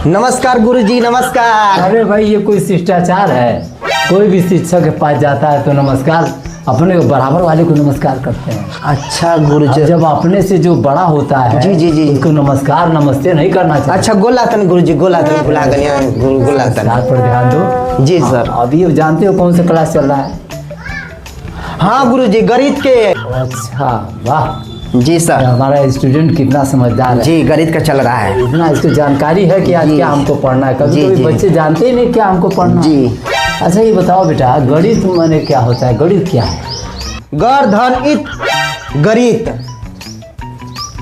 नमस्कार गुरुजी, नमस्कार। अरे भाई, ये कोई शिष्टाचार है? कोई भी शिक्षक के पास जाता है तो नमस्कार, अपने बराबर वाले को नमस्कार करते हैं। अच्छा गुरुजी, जब अपने से जो बड़ा होता है जी जी जी, उसको नमस्कार नमस्ते नहीं करना चाहिए। अच्छा गोलातन गुरुजी, गोलातन गोलातन पर ध्यान दो। जी सर। अभी जानते हो कौन सा क्लास चल रहा है? हाँ गुरुजी, गणित के। अच्छा, वाह जी सर। हमारा स्टूडेंट कितना समझदार है। जी, गणित का चल रहा है। इतना इसको जानकारी है कि आज क्या हमको पढ़ना है। कभी कभी बच्चे जानते ही नहीं क्या हमको पढ़ना है। जी। अच्छा ये बताओ बेटा, गणित माने क्या होता है? गणित क्या है? गण धन इत गणित।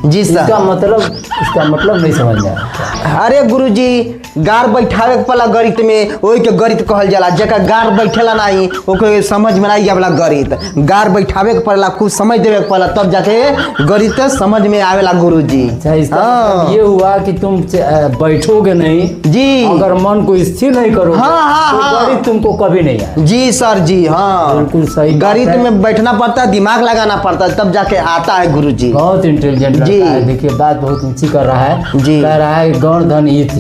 जी सर। इसका मतलब नहीं समझ में आया। अरे गुरुजी, गार बैठावे वाला गणित में वही के गणित कहल जाला। जेकर गार बैठेला नहीं ओके समझ में नहीं आवेला गणित। गार बैठावे के पड़ेला, कुछ समझ देवे के पड़ेला, तब जाके गणित समझ में आवेला गुरुजी। अच्छा, इसका मतलब ये हुआ कि तुम बैठोगे नहीं जी, अगर मन को स्थिर नहीं करोगे तो गणित तुमको कभी नहीं आए। जी सर जी। हाँ बिल्कुल सही। गणित में बैठना पड़ता है, दिमाग लगाना पड़ता है, तब जाके आता है गुरुजी। बहुत इंटेलिजेंट जी। देखिए बात बहुत ऊंची कर रहा है जी। कह रहा है गण धन इत।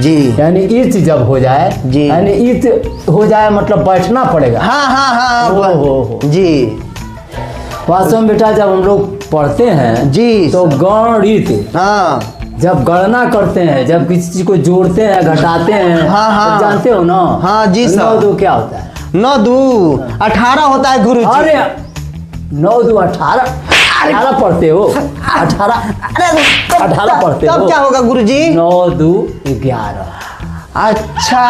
जी, यानी इत जब हो जाए जी, यानी इत हो जाए मतलब बैठना पड़ेगा। हाँ हाँ हाँ हो। जी। वास्तव में बेटा जब हम लोग पढ़ते हैं जी तो गणित, हाँ, जब गणना करते हैं, जब किसी चीज को जोड़ते हैं घटाते हैं, हाँ हाँ, तो जानते हो ना? हाँ जी सर। 9 2 क्या होता है? 9 2 18 होता है गुरुजी। अरे 9 2 18 18 पढ़ते हो? 18 पढ़ते हो? तब क्या होगा गुरुजी? 9 2 11। अच्छा,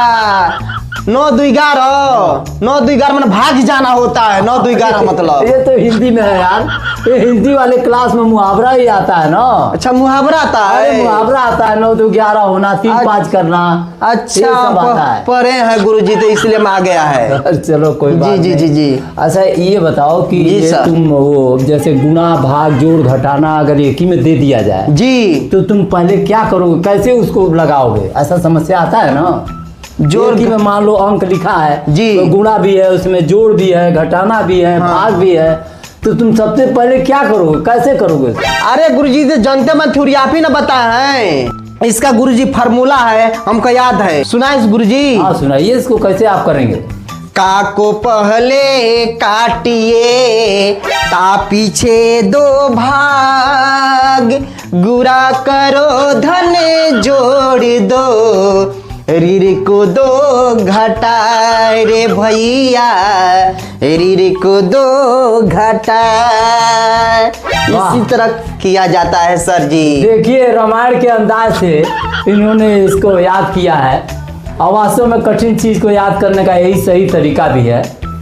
9 2 11। 9 2 11 मतलब भाग जाना होता है। 9 2 11 मतलब ये तो हिंदी में है यार। ये हिंदी वाले क्लास में मुहावरा ही आता है ना। अच्छा, मुहावरा आता अरे है। मुहावरा आता है। 9 2 11 होना, 3 5 करना। अच्छा, ये सब आता है। पढ़े हैं गुरुजी तो इसलिए में आ गया है। चलो कोई बात जी जी नहीं। जी जी। अच्छा ये बताओ कि ये तुम वो जैसे गुणा भाग जोड़ घटाना अगर एक ही में दे दिया जाए जी, तो तुम पहले क्या करोगे? कैसे उसको लगाओगे? ऐसा समस्या आता है ना। जोड़ की में मान लो अंक लिखा है जी, तो गुणा भी है, उसमें जोड़ भी है, घटाना भी है, हाँ, भाग भी है, तो तुम सबसे पहले क्या करोगे? कैसे करोगे? अरे गुरुजी तो जानते मैं थ्योरी आप ही ना बताए हैं। इसका गुरुजी फार्मूला है, हमको याद है। सुना इस गुरुजी? हाँ सुनाइए, इसको कैसे आप करेंगे? का को पहले काटिए ता पीछे 2 भाग, गुरा करो धन जोड़ दो, रीर को 2 घटा रे भैया, रीर को 2 घटा। इसी तरह किया जाता है सर जी। देखिए रामायण के अंदाज से इन्होंने इसको याद किया है। और वास्तव में कठिन चीज को याद करने का यही सही तरीका भी है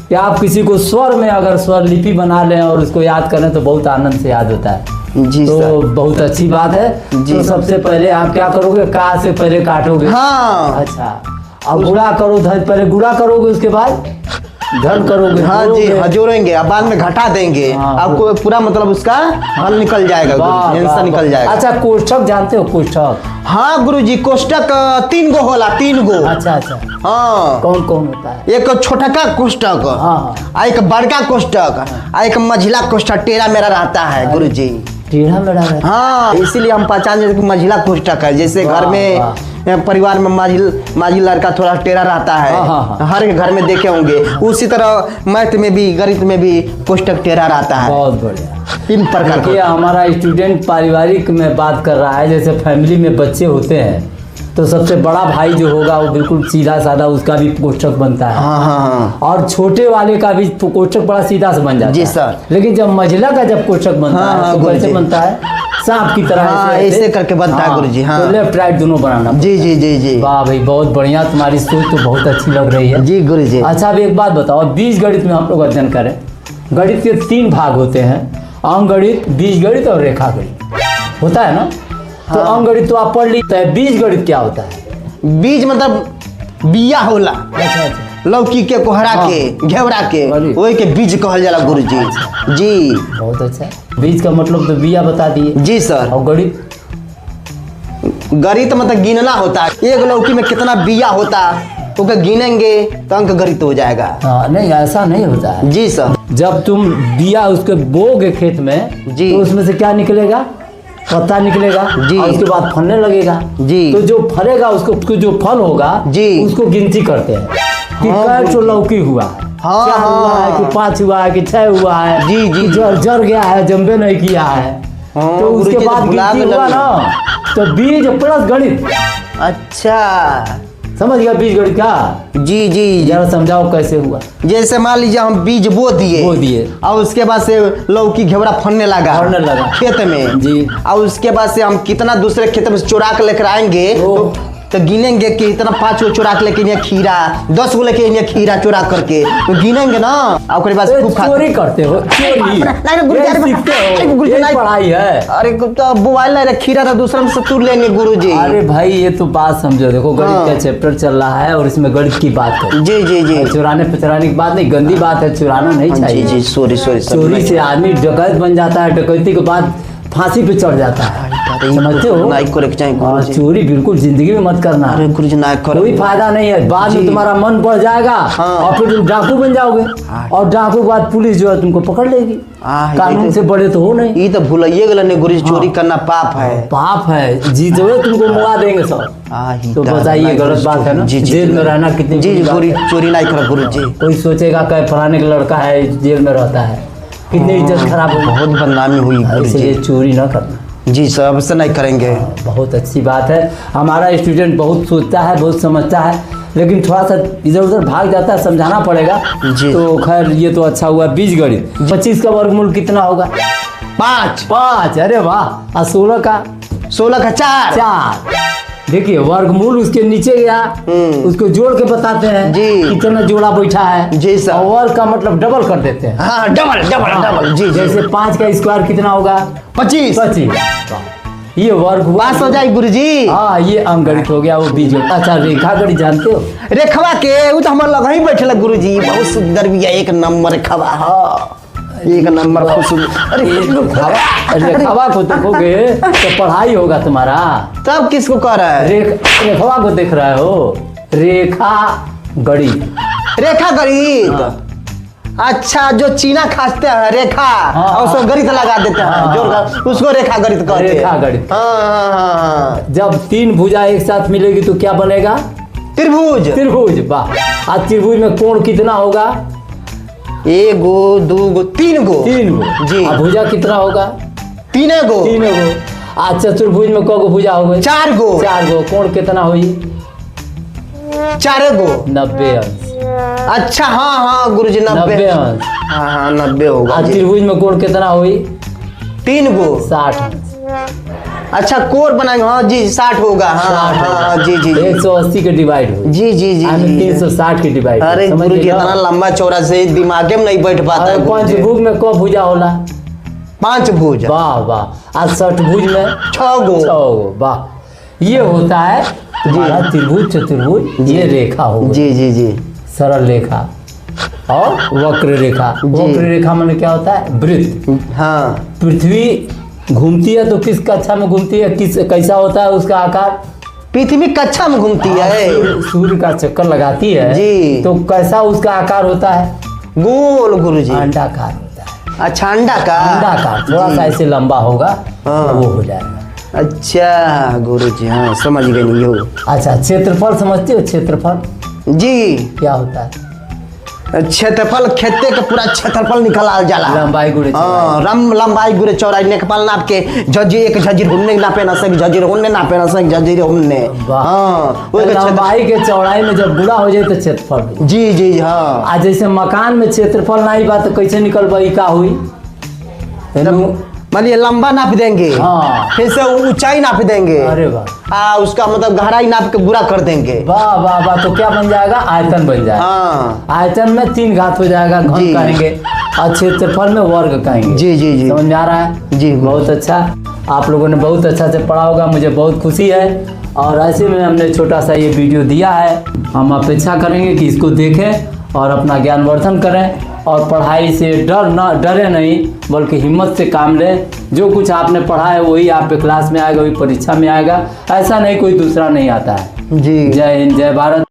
कि आप किसी को स्वर में अगर स्वर लिपि बना लें और उसको याद करें तो बहुत आनंद से याद होता है। जी तो सर। बहुत अच्छी बात है जी। तो सबसे पहले आप क्या करोगे? का से पहले काटोगे। हाँ। अच्छा, अब गुणा करो, धन पहले गुणा करोगे, उसके बाद धन करोगे। हाँ जी, जोड़ेंगे, अब बाद में घटा देंगे। हाँ, आपको पूरा मतलब उसका हल निकल जाएगा, आंसर निकल जाएगा। अच्छा कोष्ठक जानते हो? कोष्ठक? हाँ गुरुजी, कोष्टक 3 गो होला, 3 गो। अच्छा अच्छा। हाँ, कौन कौन होता है? एक छोटा का कोष्टक, हाँ, एक बड़का कोष्टक, एक मझिला कोष्टक टेढ़ा मेरा रहता है गुरुजी। टेढ़ा मेढ़ा रहता है? हाँ, इसीलिए हम पहचान जाते हैं मझिला कोष्टक है। जैसे घर में परिवार में माझी लड़का थोड़ा टेढ़ा रहता है। हाँ। हर घर में देखे होंगे। उसी तरह मैथ में भी, गणित में भी कोष्टक टेढ़ा रहता है। बहुत बढ़िया। 3 प्रकार के हमारा स्टूडेंट पारिवारिक में बात कर रहा है। जैसे फैमिली में बच्चे होते हैं तो सबसे बड़ा भाई जो होगा वो बिल्कुल सीधा साधा, उसका भी कोष्ठक बनता है। हाँ हाँ हाँ। और छोटे वाले का भी कोष्ठक बड़ा सीधा से बन जाता है। जी सर। लेकिन जब मझिला का जब कोष्ठक बनता है तो कैसे बनता है? सांप की तरह। हाँ, ऐसे करके बनता है गुरुजी। हाँ, तो लेफ्ट राइट दोनों बनाना। जी जी जी जी। वाह भाई, बहुत बढ़िया, तुम्हारी सोच तो बहुत अच्छी लग रही है जी गुरुजी। अच्छा अब एक बात बताओ, बीज गणित में हम लोग अध्ययन करें। गणित के 3 भाग होते हैं, अंक गणित, बीज गणित और रेखा गणित होता है ना। तो अंक गणित तो आप पढ़ ली, तो बीज गणित क्या होता है? बीज मतलब बिया होला। अच्छा अच्छा। लौकी के, कोहरा के, घेवड़ा के, वही के बीज कहल जाला गुरुजी। जी बहुत अच्छा। बीज का मतलब तो बिया बता दिए। जी सर। और गणित? गणित मतलब गिनना होता है। एक लौकी में कितना बिया होता तो गिनेंगे तो अंक गणित हो जाएगा। हाँ, नहीं ऐसा नहीं होता है। जी सर। जब तुम बिया उसके बोगे खेत में जी, तो उसमें से क्या निकलेगा? पत्ता निकलेगा जी। और उसके बाद फलने लगेगा जी। तो जो फलेगा उसको जो फल होगा जी। उसको गिनती करते हैं कि हाँ, कै ठो लौकी हुआ है, हाँ, 4 हुआ है हाँ। कि 5 हुआ है कि 6 हुआ है, जी, जी, कि जर गया है, जंबे नहीं किया है। हाँ, तो उसके गुरुजी बाद तो भुला गिनती गए हुआ लगे। ना तो बीज प्लस गणित, अच्छा समझ गया बीज गणित का? जी जी। जरा समझाओ कैसे हुआ। जैसे मान लीजिए हम बीज बो दिए और उसके बाद से लौकी घेवड़ा फलने फलने लगा। खेत में जी। और उसके बाद से हम कितना दूसरे खेत में से चुरा के लेकर आएंगे तो गिनेंगे कि इतना 5 गो चुरा के लेके यहाँ खीरा, 10 गो लेके यहाँ खीरा चुरा करके तो गिनेंगे ना और ओकरे बाद से खूब खा चोरी करते हो, चोरी ये सीखते हो, ये पढ़ाई है। अरे तो मोबाइल नहीं रहा, खीरा था दूसरा में से तोड़ लेंगे गुरुजी। अरे भाई ये तो बात समझो, देखो गणित हाँ। का चैप्टर चल रहा है और इसमें गणित की बात करो। जी जी जी चुराने पिचराने की बात नहीं, गंदी बात है, चुराना नहीं जी चाहिए। जी सॉरी सॉरी चोरी से आदमी डकैत बन जाता है, डकैती के बाद फांसी पे चढ़ जाता है, समझते हो? नहीं करे के चाहिए और गुरुजी। चोरी बिल्कुल जिंदगी में मत करना, अरे गुरुजी ना करो। कोई फायदा नहीं है। बाद में जी। तुम्हारा मन बढ़ जाएगा हाँ। और फिर तुम डाकू बन जाओगे और डाकू के बाद पुलिस जो है तुमको पकड़ लेगी। हाँ, कानून से बड़े तो हो नहीं। ये तो भूलिए गए ने गुरुजी, चोरी करना पाप है। पाप है, जीतोगे तुमको मुआ देंगे सब। तो बताइए गलत बात है ना? जी जी जेल में रहना कितनी जी बुरी बात गुरु है। चोरी नहीं करो गुरुजी। कोई सोचेगा कि फलाने का लड़का है जेल में रहता है, कितनी इज्जत खराब होगी। बहुत बदनामी हुई इसलिए गुरुजी। चोरी न करना। जी सब से नहीं करेंगे। बहुत अच्छी बात है। हमारा स्टूडेंट बहुत सोचता है, बहुत समझता है, लेकिन थोड़ा सा इधर उधर भाग जाता है, समझाना पड़ेगा। जी। तो खैर ये तो अच्छा हुआ। बीज गणित 25 का वर्गमूल कितना होगा? 5। अरे वाह। और 16 का? 16 का 4। 4। देखिए वर्गमूल उसके नीचे गया, उसको जोड़ के बताते हैं जी। कितना जोड़ा बैठा है। जी सर। और वर्ग का मतलब डबल कर देते हैं। हाँ डबल डबल डबल जी जी। जैसे 5 का स्क्वायर कितना होगा? 25। 25। ये वर्ग हुआ। पास हो जाए गुरुजी। हाँ ये अंगणित हो गया, वो बीज गणित। अच्छा रेखा गणित जानते हो? रेखवा के वो तो हमारे लगा ही बैठे गुरुजी, बहुत सुंदर भी है, एक नंबर रेखवा। हाँ एक नंबर खूब सुंदर। अरे रेखावा को देखोगे तो पढ़ाई होगा तुम्हारा। तब किसको कह रहा है? रेखावा को देख रहे हो? रेखा गणित। रेखा गणित। अच्छा जो चीना खाते हैं रेखा हाँ, और उसको गणित लगा देते हैं हाँ, जोड़ कर, उसको रेखा गणित कहते हैं। रेखा गणित। हाँ हाँ हाँ हाँ। जब 3 भुजा एक साथ मिलेगी तो क्या बनेगा? त्रिभुज। त्रिभुज। वाह। आज त्रिभुज में कोण कितना होगा? 1 गो 2 गो 3 गो। 3 गो। जी। और भुजा कितना होगा? 3 गो। 3 गो। आज चतुर्भुज में क गो भुजा हो गई? 4 गो। 4 गो। कोण कितना हुई? 4 गो। 90 अंश। अच्छा हाँ हाँ गुरुजी 90 अंश। हाँ हाँ 90 होगा आज जी। त्रिभुज में कोण कितना हुई? 3 गो। 60 अंश। अच्छा कोर बनाएंगे हाँ जी 60 होगा। हाँ 60 हाँ हाँ, जी जी जी 180 के डिवाइड हुई। जी जी जी हमें जी। 360 की डिवाइड। अरे गुरुजी इतना लंबा चौड़ा से दिमागे में नहीं बैठ पाता है गुरुजी। पंचभुज में क भुजा होला? 5 भुज। वाह वाह। आज षटभुज में 6 गो। 6 गो। वाह। ये होता है तुम्हारा त्रिभुज चतुर्भुज। ये रेखा हो जी जी जी सरल रेखा और वक्र रेखा। वक्र रेखा माने क्या होता है? वृत्त। हाँ पृथ्वी घूमती है तो किस कक्षा में घूमती है? किस कैसा होता है उसका आकार? पृथ्वी कक्षा में घूमती है। सूर्य का चक्कर लगाती है जी। तो कैसा उसका आकार होता है? गोल गुरुजी। अंडाकार होता है। अच्छा अंडा का। अंडाकार थोड़ा सा ऐसे लंबा होगा हाँ। वो हो जाएगा। अच्छा गुरुजी हाँ समझ गए नहीं हो। अच्छा क्षेत्रफल समझते हो? क्षेत्रफल जी क्या होता है? क्षेत्रफल खेते का पूरा क्षेत्रफल निकाला जाला। लंबाई गुणे हाँ लंबाई गुरे चौड़ाई नेकपाल नाप के झजी एक झजीर हुन्ने नापे ना सक झजीर हुन्ने नापे ना सक झजीर हुन्ने। हाँ तो लंबाई के चौड़ाई में जब गुणा हो जाए तो क्षेत्रफल हुई। जी जी हाँ। आज जैसे मकान में क्षेत्रफल नहीं बा तो कैसे निकल का हुई? मानिए लंबा नाप देंगे हाँ। फिर से ऊंचाई नाप देंगे। अरे वाह। उसका मतलब गहराई नाप के बुरा कर देंगे। वाह वाह वाह। तो क्या बन जाएगा? आयतन बन जाएगा। हाँ आयतन में 3 घात हो जाएगा, घन जी। कहेंगे, और क्षेत्रफल में वर्ग कहेंगे। जी जी जी समझ में आ रहा है? जी बहुत अच्छा। आप लोगों ने बहुत अच्छा से पढ़ा होगा, मुझे बहुत खुशी है। और ऐसे में हमने छोटा सा ये वीडियो दिया है। हम अपेक्षा करेंगे कि इसको देखें और अपना ज्ञानवर्धन करें और पढ़ाई से डरे नहीं बल्कि हिम्मत से काम लें। जो कुछ आपने पढ़ा है वही आपके क्लास में आएगा, वही परीक्षा में आएगा। ऐसा नहीं कोई दूसरा नहीं आता है। जी। जय हिंद, जय भारत।